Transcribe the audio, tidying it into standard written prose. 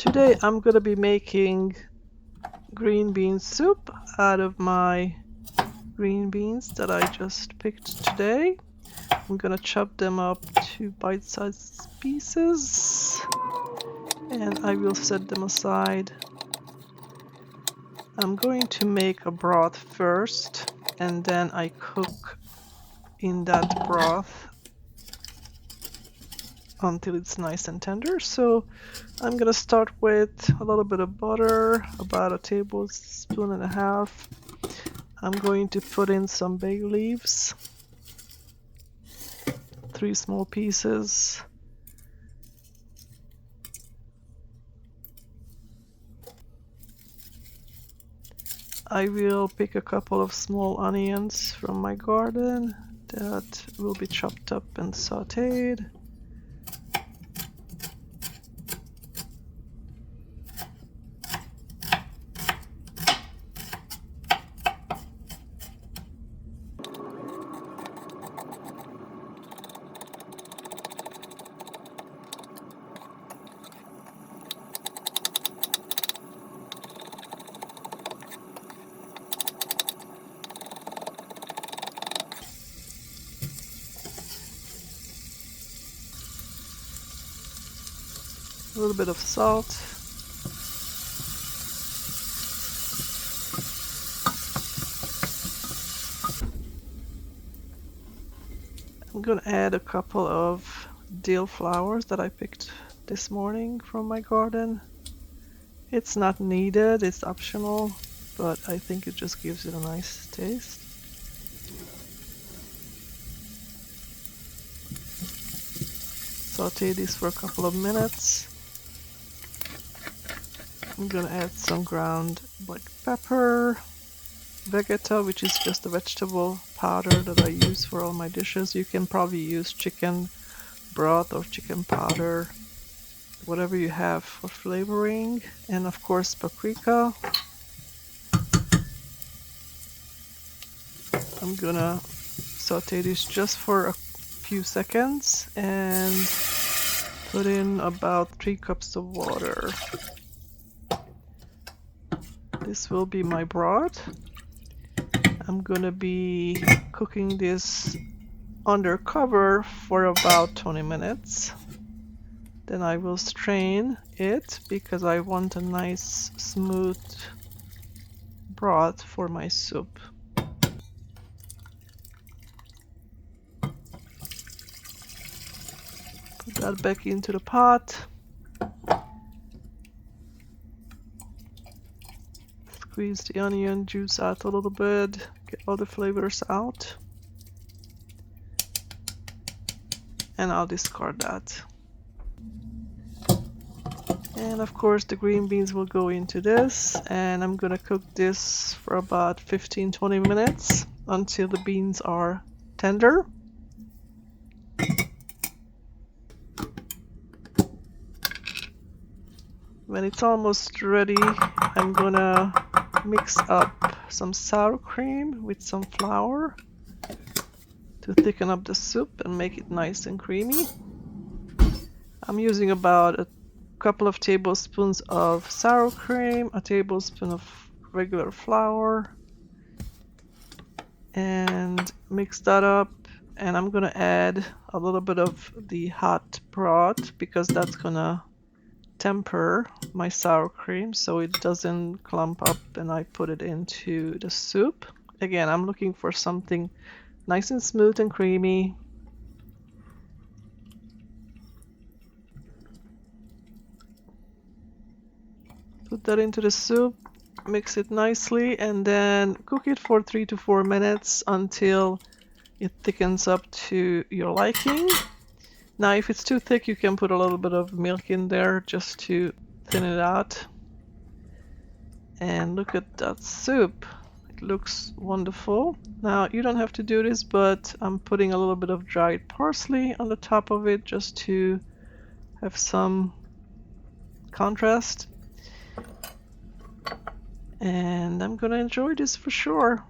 Today I'm gonna be making green bean soup out of my green beans that I just picked today. I'm gonna chop them up to bite-sized pieces and I will set them aside. I'm going to make a broth first and then I cook in that broth until it's nice and tender. So I'm gonna start with a little bit of butter, about a tablespoon and a half. I'm going to put in some bay leaves, 3 small pieces. I will pick a couple of small onions from my garden that will be chopped up and sauteed. A little bit of salt. I'm gonna add a couple of dill flowers that I picked this morning from my garden. It's not needed, it's optional, but I think it just gives it a nice taste. Saute this for a couple of minutes. I'm gonna add some ground black pepper, Vegeta, which is just a vegetable powder that I use for all my dishes. You can probably use chicken broth or chicken powder, whatever you have for flavoring, and of course paprika. I'm gonna saute this just for a few seconds and put in about 3 cups of water. This will be my broth. I'm gonna be cooking this under cover for about 20 minutes. Then I will strain it because I want a nice smooth broth for my soup. Put that back into the pot. Squeeze the onion juice out a little bit, get all the flavors out. And I'll discard that. And of course the green beans will go into this, and I'm gonna cook this for about 15-20 minutes until the beans are tender. When it's almost ready, I'm gonna mix up some sour cream with some flour to thicken up the soup and make it nice and creamy. I'm using about a couple of tablespoons of sour cream, a tablespoon of regular flour, and mix that up. And I'm gonna add a little bit of the hot broth because that's gonna temper my sour cream so it doesn't clump up and I put it into the soup. Again, I'm looking for something nice and smooth and creamy. Put that into the soup, mix it nicely, and then cook it for 3 to 4 minutes until it thickens up to your liking. Now, if it's too thick, you can put a little bit of milk in there just to thin it out. And look at that soup. It looks wonderful. Now, you don't have to do this, but I'm putting a little bit of dried parsley on the top of it just to have some contrast. And I'm gonna enjoy this for sure.